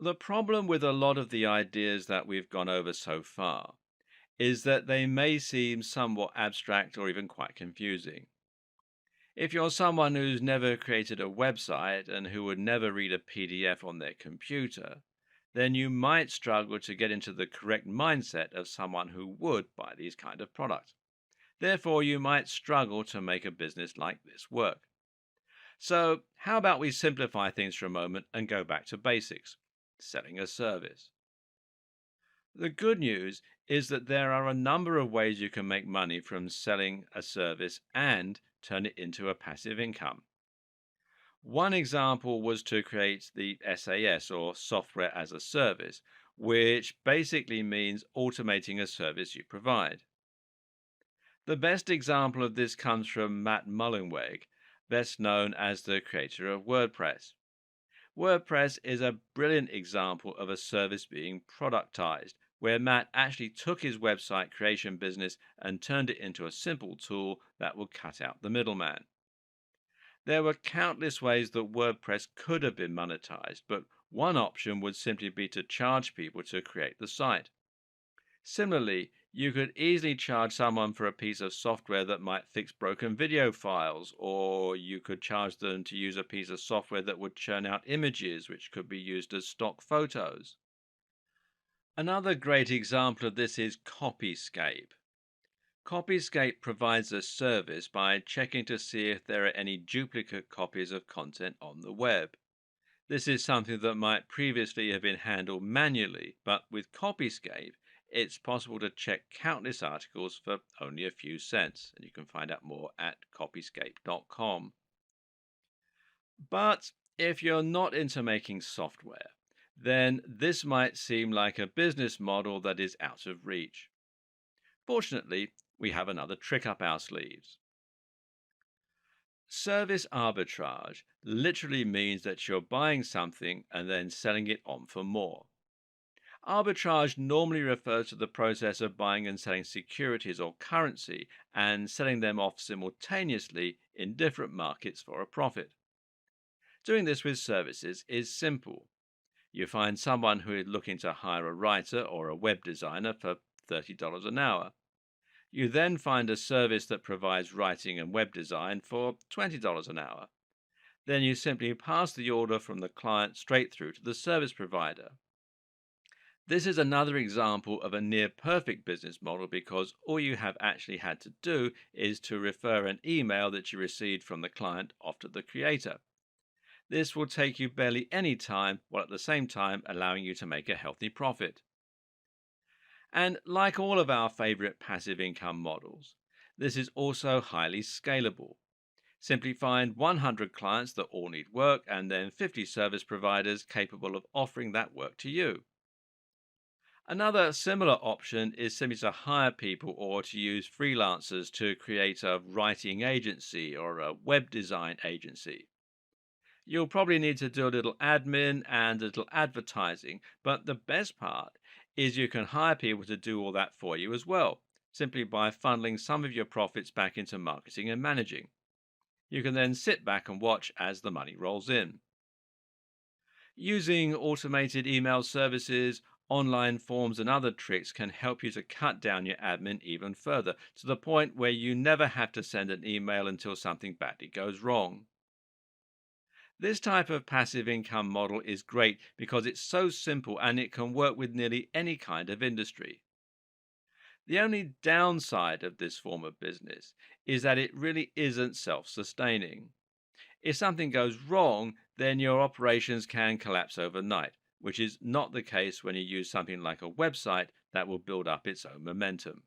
The problem with a lot of the ideas that we've gone over so far is that they may seem somewhat abstract or even quite confusing. If you're someone who's never created a website and who would never read a PDF on their computer, then you might struggle to get into the correct mindset of someone who would buy these kind of products. Therefore, you might struggle to make a business like this work. So, how about we simplify things for a moment and go back to basics? Selling a service. The good news is that there are a number of ways you can make money from selling a service and turn it into a passive income. One example was to create the SAS, or software as a service, which basically means automating a service you provide. The best example of this comes from Matt Mullenweg, best known as the creator of WordPress. WordPress is a brilliant example of a service being productized, where Matt actually took his website creation business and turned it into a simple tool that would cut out the middleman. There were countless ways that WordPress could have been monetized, but one option would simply be to charge people to create the site. Similarly, you could easily charge someone for a piece of software that might fix broken video files, or you could charge them to use a piece of software that would churn out images which could be used as stock photos. Another great example of this is Copyscape. Copyscape provides a service by checking to see if there are any duplicate copies of content on the web. This is something that might previously have been handled manually, but with Copyscape, it's possible to check countless articles for only a few cents, and you can find out more at copyscape.com. But if you're not into making software, then this might seem like a business model that is out of reach. Fortunately, we have another trick up our sleeves. Service arbitrage literally means that you're buying something and then selling it on for more. Arbitrage normally refers to the process of buying and selling securities or currency and selling them off simultaneously in different markets for a profit. Doing this with services is simple. You find someone who is looking to hire a writer or a web designer for $30 an hour. You then find a service that provides writing and web design for $20 an hour. Then you simply pass the order from the client straight through to the service provider. This is another example of a near perfect business model because all you have actually had to do is to refer an email that you received from the client off to the creator. This will take you barely any time while at the same time allowing you to make a healthy profit. And like all of our favorite passive income models, this is also highly scalable. Simply find 100 clients that all need work and then 50 service providers capable of offering that work to you. Another similar option is simply to hire people or to use freelancers to create a writing agency or a web design agency. You'll probably need to do a little admin and a little advertising, but the best part is you can hire people to do all that for you as well, simply by funneling some of your profits back into marketing and managing. You can then sit back and watch as the money rolls in. Using automated email services, online forms, and other tricks can help you to cut down your admin even further, to the point where you never have to send an email until something badly goes wrong. This type of passive income model is great because it's so simple and it can work with nearly any kind of industry. The only downside of this form of business is that it really isn't self sustaining. If something goes wrong, then your operations can collapse overnight, which is not the case when you use something like a website that will build up its own momentum.